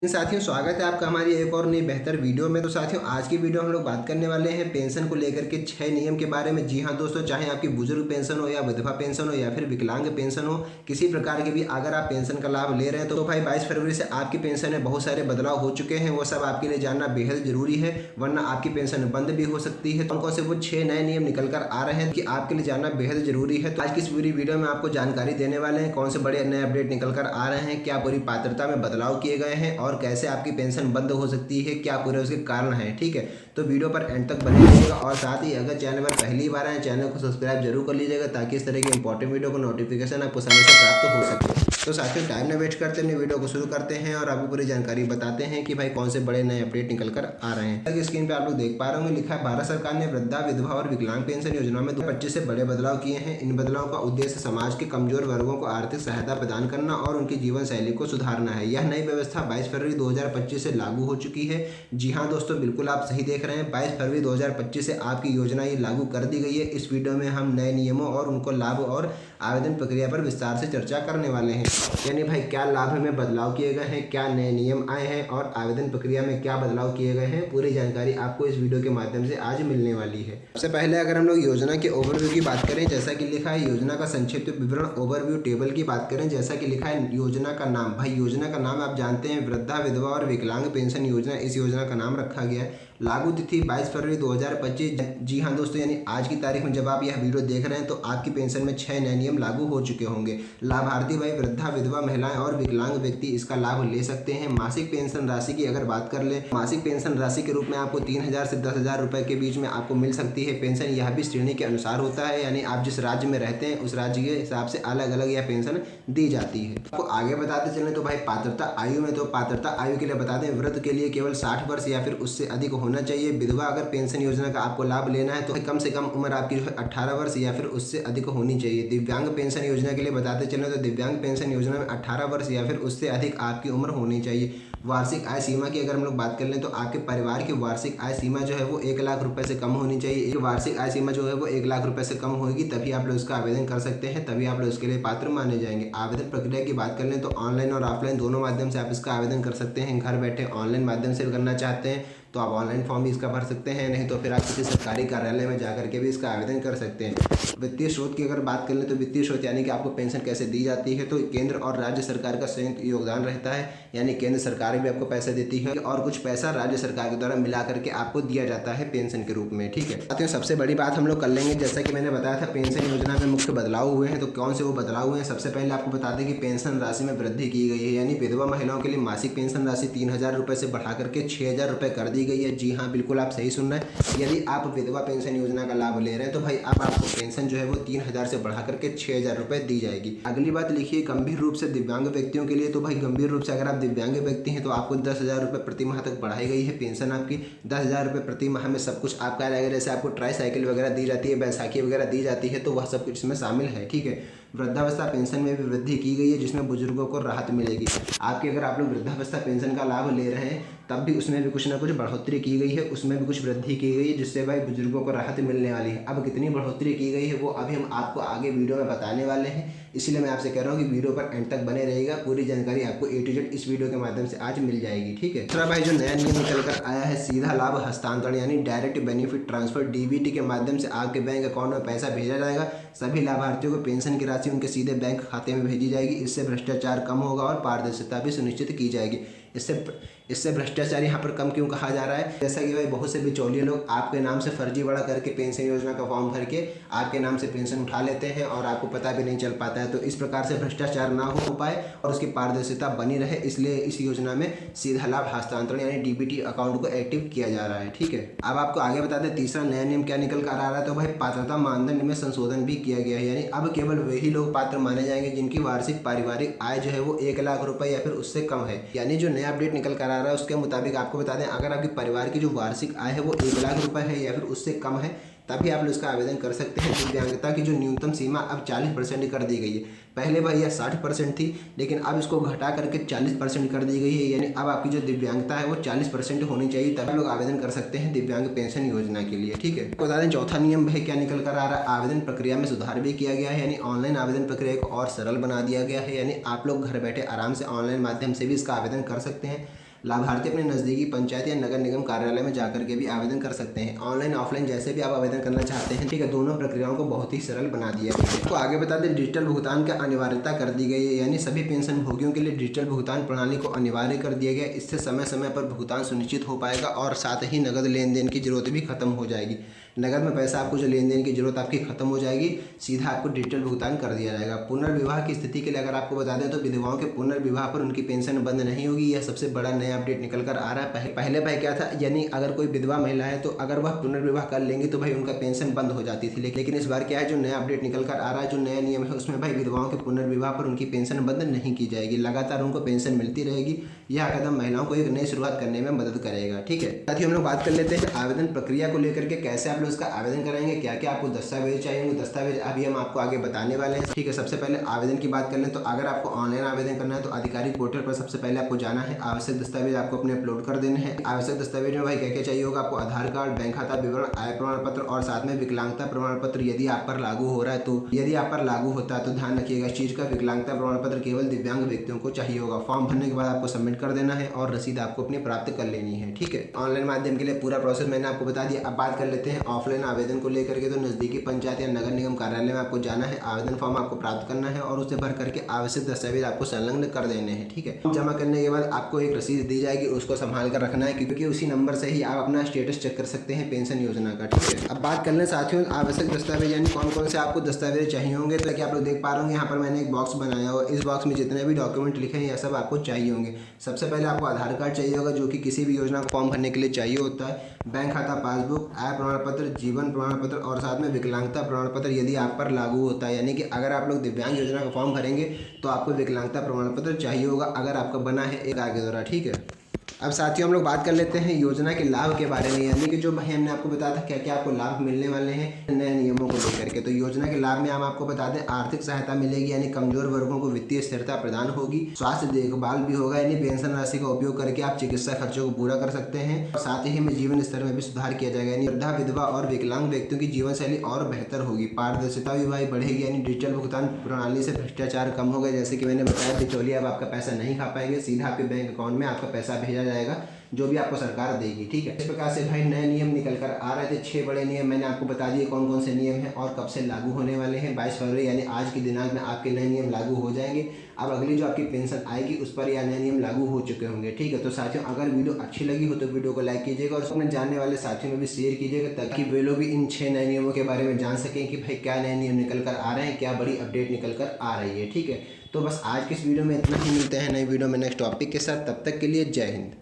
साथियों, स्वागत है आपका हमारी एक और नई बेहतर वीडियो में। तो साथियों, आज की वीडियो हम लोग बात करने वाले हैं पेंशन को लेकर के 6 नियम के बारे में। जी हाँ दोस्तों, चाहे आपकी बुजुर्ग पेंशन हो या विधवा पेंशन हो या फिर विकलांग पेंशन हो, किसी प्रकार के भी अगर आप पेंशन का लाभ ले रहे हैं तो भाई 22 फरवरी से आपकी पेंशन में बहुत सारे बदलाव हो चुके हैं। वो सब आपके लिए जानना बेहद जरूरी है, वरना आपकी पेंशन बंद भी हो सकती है। तो कौन से वो 6 नए नियम निकल कर आ रहे हैं कि आपके लिए जानना बेहद जरूरी है। तो आज की इस पूरी वीडियो में आपको जानकारी देने वाले हैं कौन से बड़े नए अपडेट निकल कर आ रहे हैं, क्या पूरी पात्रता में बदलाव किए गए हैं और कैसे आपकी पेंशन बंद हो सकती है, क्या पूरे उसके कारण हैं। ठीक है, तो वीडियो पर एंड तक बने रहिएगा और साथ ही अगर चैनल पर पहली बार आए चैनल को सब्सक्राइब जरूर कर लीजिएगा ताकि इस तरह की इंपॉर्टेंट वीडियो को नोटिफिकेशन आपको समय से प्राप्त हो सके। तो साथियों, टाइम न वेस्ट करते अपनी वीडियो को शुरू करते हैं और आपको पूरी जानकारी बताते हैं कि भाई कौन से बड़े नए अपडेट निकल कर आ रहे हैं। स्क्रीन पे आप लोग देख पा रहे होंगे, लिखा है भारत सरकार ने वृद्धा, विधवा और विकलांग पेंशन योजना में 2025 से बड़े बदलाव किए हैं। इन बदलाव का उद्देश्य समाज के कमजोर वर्गों को आर्थिक सहायता प्रदान करना और उनकी जीवन शैली को सुधारना है। यह नई व्यवस्था 22 फरवरी 2025 से लागू हो चुकी है। जी हाँ दोस्तों, बिल्कुल आप सही देख रहे हैं, 22 फरवरी 2025 से आपकी योजना ये लागू कर दी गई है। इस वीडियो में हम नए नियमों और उनको लाभ और आवेदन प्रक्रिया पर विस्तार से चर्चा करने वाले हैं। यानी भाई क्या लाभ में बदलाव किए गए हैं, क्या नए नियम आए हैं और आवेदन प्रक्रिया में क्या बदलाव किए गए हैं, पूरी जानकारी आपको इस वीडियो के माध्यम से आज मिलने वाली है। सबसे पहले अगर हम लोग योजना के ओवरव्यू की बात करें, जैसा कि लिखा है योजना का संक्षिप्त विवरण ओवरव्यू टेबल की बात करें, जैसा कि लिखा है योजना का नाम। भाई योजना का नाम आप जानते हैं, वृद्धा, विधवा और विकलांग पेंशन योजना, इस योजना का नाम रखा गया है। लागू तिथि 22 फरवरी 2025। जी हाँ दोस्तों, यानी आज की तारीख में जब आप यह वीडियो देख रहे हैं तो आपकी पेंशन में 6 नए नियम लागू हो चुके होंगे। लाभार्थी भाई वृद्धा, विधवा महिलाएं और विकलांग व्यक्ति इसका लाभ ले सकते हैं। मासिक पेंशन राशि की अगर बात कर ले, मासिक पेंशन राशि के रूप में आपको 3,000 से 10,000 रुपए के बीच में आपको मिल सकती है पेंशन। यह भी श्रेणी के अनुसार होता है, यानी आप जिस राज्य में रहते हैं उस राज्य के हिसाब से अलग अलग यह पेंशन दी जाती है। आपको आगे बताते चलें तो भाई पात्रता आयु में, तो पात्रता आयु के लिए बता दें, वृद्ध के लिए केवल 60 वर्ष या फिर उससे अधिक होना चाहिए। विधवा अगर पेंशन योजना का आपको लाभ लेना है तो कम से कम उम्र आपकी जो है 18 वर्ष या फिर उससे अधिक होनी चाहिए। दिव्यांग पेंशन योजना के लिए बताते चलें तो दिव्यांग पेंशन योजना में 18 वर्ष या फिर उससे अधिक आपकी उम्र होनी चाहिए। वार्षिक आय सीमा की अगर हम लोग बात कर लें तो आपके परिवार की वार्षिक आय सीमा जो है वो 1 लाख रुपए से कम होनी चाहिए। एक वार्षिक आय सीमा जो है वो 1 लाख रुपए से कम होगी, तभी आप लोग उसका आवेदन कर सकते हैं, तभी आप लोग उसके लिए पात्र माने जाएंगे। आवेदन प्रक्रिया की बात कर लें तो ऑनलाइन और ऑफलाइन दोनों माध्यम से आप इसका आवेदन कर सकते हैं। घर बैठे ऑनलाइन माध्यम से करना चाहते हैं तो आप ऑनलाइन फॉर्म भी इसका भर सकते हैं, नहीं तो फिर आप किसी सरकारी कार्यालय में जाकर के भी इसका आवेदन कर सकते हैं। वित्तीय स्रोत की अगर बात कर लें तो वित्तीय स्रोत यानी कि आपको पेंशन कैसे दी जाती है, तो केंद्र और राज्य सरकार का संयुक्त योगदान रहता है, यानी केंद्र सरकार भी आपको पैसे देती है और कुछ पैसा राज्य सरकार के द्वारा मिला करके आपको दिया जाता है पेंशन के रूप में। ठीक है, साथियों सबसे बड़ी बात हम लोग कर लेंगे, जैसा कि मैंने बताया था पेंशन योजना में मुख्य बदलाव हुए हैं, तो कौन से वो बदलाव हुए हैं। सबसे पहले आपको बता दें कि पेंशन राशि में वृद्धि की गई है, यानी विधवा महिलाओं के लिए मासिक पेंशन राशि 3,000 रुपये से बढ़ा करके 6,000 रुपये कर दी गई है। जी हाँ, बिल्कुल आप सही सुन रहे हैं। यदि आप विधवा पेंशन योजना का लाभ ले रहे हैं तो भाई अब आपको पेंशन जो है वो 3,000 से बढ़ा करके 6,000 रुपये दी जाएगी। अगली बात लिखिए गंभीर रूप से दिव्यांग व्यक्तियों के लिए, तो भाई गंभीर रूप से अगर आप दिव्यांग व्यक्ति हैं तो आपको 10,000 रुपये प्रति माह तक बढ़ाई गई है पेंशन। आपकी 10,000 रुपये प्रति माह में सब कुछ आपका रहेगा, जैसे आपको ट्राईसाइकिल वगैरह दी जाती है, बैसाखी वगैरह दी जाती है, तो वह सब कुछ इसमें शामिल है। ठीक है, वृद्धावस्था पेंशन में भी वृद्धि की गई है जिसमें बुजुर्गों को राहत मिलेगी। आपकी अगर आप लोग वृद्धावस्था पेंशन का लाभ ले रहे हैं तब भी उसमें भी कुछ ना कुछ बढ़ोतरी की गई है, उसमें भी कुछ वृद्धि की गई है, जिससे भाई बुजुर्गों को राहत मिलने वाली है। अब कितनी बढ़ोतरी की गई है वो अभी हम आपको आगे वीडियो में बताने वाले हैं, इसलिए मैं आपसे कह रहा हूँ कि वीडियो पर एंड तक बने रहिएगा, पूरी जानकारी आपको A to Z इस वीडियो के माध्यम से आज मिल जाएगी। ठीक है, दूसरा भाई जो नया नियम निकल कर आया है सीधा लाभ हस्तांतरण, यानी डायरेक्ट बेनिफिट ट्रांसफर, DBT के माध्यम से आपके बैंक अकाउंट में पैसा भेजा जाएगा। सभी लाभार्थियों को पेंशन की राशि उनके सीधे बैंक खाते में भेजी जाएगी। इससे भ्रष्टाचार कम होगा और पारदर्शिता भी सुनिश्चित की जाएगी। इससे भ्रष्टाचार यहाँ पर कम क्यों कहा जा रहा है, जैसा कि भाई बहुत से बिचौलिए लोग आपके नाम से फर्जीवाड़ा करके पेंशन योजना का फॉर्म भर के आपके नाम से पेंशन उठा लेते हैं और आपको पता भी नहीं चल पाता है। तो इस प्रकार से भ्रष्टाचार ना हो पाए और उसकी पारदर्शिता बनी रहे, इसलिए इस योजना में सीधा लाभ हस्तांतरण यानी DBT अकाउंट को एक्टिव किया जा रहा है। ठीक है, अब आपको आगे बता दें तीसरा नया नियम क्या निकल कर आ रहा है, तो भाई पात्रता मानदंड में संशोधन भी किया गया है, यानी अब केवल वही लोग पात्र माने जाएंगे जिनकी वार्षिक पारिवारिक आय जो है वो 1 लाख रुपए या फिर उससे कम है। यानी जो नया अपडेट निकल कर आ रहा है उसके मुताबिक आपको बता दें, अगर आपके परिवार की जो वार्षिक आय है वो 1 लाख रुपए है या फिर उससे कम है तभी आप लोग इसका आवेदन कर सकते हैं। दिव्यांगता की जो न्यूनतम सीमा अब 40% कर दी गई है। पहले भाई यह 60% थी, लेकिन अब इसको घटा करके 40% कर दी गई है, यानी अब आपकी जो दिव्यांगता है वो 40% होनी चाहिए, तब लोग आवेदन कर सकते हैं दिव्यांग पेंशन योजना के लिए। ठीक है, बता दें चौथा नियम है क्या निकल कर आ रहा है, आवेदन प्रक्रिया में सुधार भी किया गया है, यानी ऑनलाइन आवेदन प्रक्रिया को और सरल बना दिया गया है, यानी आप लोग घर बैठे आराम से ऑनलाइन माध्यम से भी इसका आवेदन कर सकते हैं। लाभार्थी अपने नज़दीकी पंचायत या नगर निगम कार्यालय में जाकर के भी आवेदन कर सकते हैं। ऑनलाइन ऑफलाइन जैसे भी आप आवेदन करना चाहते हैं, ठीक है, दोनों प्रक्रियाओं को बहुत ही सरल बना दिया गया है। तो आगे बता दें, डिजिटल भुगतान का अनिवार्यता कर दी गई है, यानी सभी पेंशन भोगियों के लिए डिजिटल भुगतान प्रणाली को अनिवार्य कर दिया गया। इससे समय समय पर भुगतान सुनिश्चित हो पाएगा और साथ ही नगद लेन देन की जरूरत भी खत्म हो जाएगी। नगद में पैसा आपको जो लेन देन की जरूरत आपकी खत्म हो जाएगी, सीधा आपको डिजिटल भुगतान कर दिया जाएगा। पुनर्विवाह की स्थिति के लिए अगर आपको बता दें तो विधवाओं के पुनर्विवाह पर उनकी पेंशन बंद नहीं होगी। यह सबसे बड़ा नया अपडेट निकल कर आ रहा है। पहले भाई क्या था, यानी अगर कोई विधवा महिला है तो अगर वह पुनर्विवाह कर लेंगी तो भाई उनका पेंशन बंद हो जाती थी। लेकिन इस बार क्या है, जो नया अपडेट निकल कर आ रहा है, जो नया नियम है, उसमें भाई विधवाओं के पुनर्विवाह पर उनकी पेंशन बंद नहीं की जाएगी, लगातार उनको पेंशन मिलती रहेगी। यह कदम महिलाओं को एक नई शुरुआत करने में मदद करेगा। ठीक है, साथ ही हम लोग बात कर लेते हैं आवेदन प्रक्रिया को लेकर के, कैसे आप लोग इसका आवेदन करेंगे, क्या क्या आपको दस्तावेज चाहिए होंगे। दस्तावेज अभी हम आपको आगे बताने वाले हैं। ठीक है, सबसे पहले आवेदन की बात कर लें तो अगर आपको ऑनलाइन आवेदन करना है तो आधिकारिक पोर्टल पर सबसे पहले आपको जाना है। आवश्यक दस्तावेज आपको अपने अपलोड कर देने हैं। आवश्यक दस्तावेज में भाई क्या क्या चाहिए होगा, आपको आधार कार्ड, बैंक खाता विवरण, आय प्रमाण पत्र और साथ में विकलांगता प्रमाण पत्र यदि आप पर लागू हो रहा है तो, यदि आप पर लागू होता है तो ध्यान रखिएगा इस चीज का, विकलांगता प्रमाण पत्र केवल दिव्यांग व्यक्तियों को चाहिए होगा। फॉर्म भरने के बाद आपको सबमिट कर देना है और रसीद आपको अपनी प्राप्त कर लेनी है। ठीक है, ऑनलाइन माध्यम के लिए पूरा प्रोसेस मैंने आपको बता दिया। अब बात कर लेते हैं ऑफलाइन आवेदन को लेकर के। तो नजदीकी पंचायत या नगर निगम कार्यालय में आपको जाना है, आवेदन फॉर्म आपको प्राप्त करना है और उसे भर करके आवश्यक दस्तावेज आपको संलग्न कर देने हैं। ठीक है, जमा करने के बाद आपको एक रसीद दी जाएगी, उसको संभाल कर रखना है क्योंकि उसी नंबर से ही आप अपना स्टेटस चेक कर सकते हैं पेंशन योजना का। ठीक है, अब बात कर लें साथियों आवश्यक दस्तावेज यानी कौन कौन से आपको दस्तावेज चाहिए होंगे। तो क्या आप लोग देख पा रहे होंगे, यहाँ पर मैंने एक बॉक्स बनाया और इस बॉक्स में जितने भी डॉक्यूमेंट लिखे हैं यह सब आपको चाहिए होंगे। सबसे पहले आपको आधार कार्ड चाहिए होगा, जो कि किसी भी योजना को फॉर्म भरने के लिए चाहिए होता है। बैंक खाता पासबुक, आय प्रमाण पत्र, जीवन प्रमाण पत्र और साथ में विकलांगता प्रमाण पत्र यदि आप पर लागू होता है, यानी कि अगर आप लोग दिव्यांग योजना का फॉर्म भरेंगे तो आपको विकलांगता प्रमाण पत्र चाहिए होगा अगर आपका बना है एक आगे द्वारा। ठीक है, अब साथियों हम लोग बात कर लेते हैं योजना के लाभ के बारे में, यानी कि जो भाई हमने आपको बताया था क्या क्या आपको लाभ मिलने वाले हैं नए नियमों को लेकर के। तो योजना के लाभ में हम आपको बता दें आर्थिक सहायता मिलेगी, यानी कमजोर वर्गों को वित्तीय स्थिरता प्रदान होगी। स्वास्थ्य देखभाल भी होगा, यानी पेंशन राशि का उपयोग करके आप चिकित्सा खर्चों को पूरा कर सकते हैं। और साथ ही में जीवन स्तर में भी सुधार किया जाएगा, यानी वृद्धा, विधवा और विकलांग व्यक्तियों की जीवन शैली और बेहतर होगी। पारदर्शिता भी भाई बढ़ेगी, यानी डिजिटल भुगतान प्रणाली से भ्रष्टाचार कम होगा। जैसे कि मैंने बताया बिचौलिया अब आपका पैसा नहीं खा पाएंगे, सीधा आपके बैंक अकाउंट में आपका पैसा भेजा जाएगा जो भी आपको सरकार देगी। ठीक है, इस प्रकार से भाई नए नियम निकल कर आ रहे थे। 6 बड़े नियम मैंने आपको बता दिए कौन कौन से नियम हैं और कब से लागू होने वाले हैं। 22 फरवरी यानी आज के दिनांक में आपके नए नियम लागू हो जाएंगे। अब अगली जो आपकी पेंशन आएगी उस पर यह नए नियम लागू हो चुके होंगे। ठीक है, तो साथियों अगर वीडियो अच्छी लगी हो तो वीडियो को लाइक कीजिएगा और अपने जानने वाले साथियों में भी शेयर कीजिएगा ताकि वे लोग भी इन 6 नए नियमों के बारे में जान सकें कि भाई क्या नए नियम निकल कर आ रहे हैं, क्या बड़ी अपडेट निकल कर आ रही है। ठीक है, तो बस आज के इस वीडियो में इतना ही, मिलते हैं नई वीडियो में नेक्स्ट टॉपिक के साथ। तब तक के लिए जय हिंद।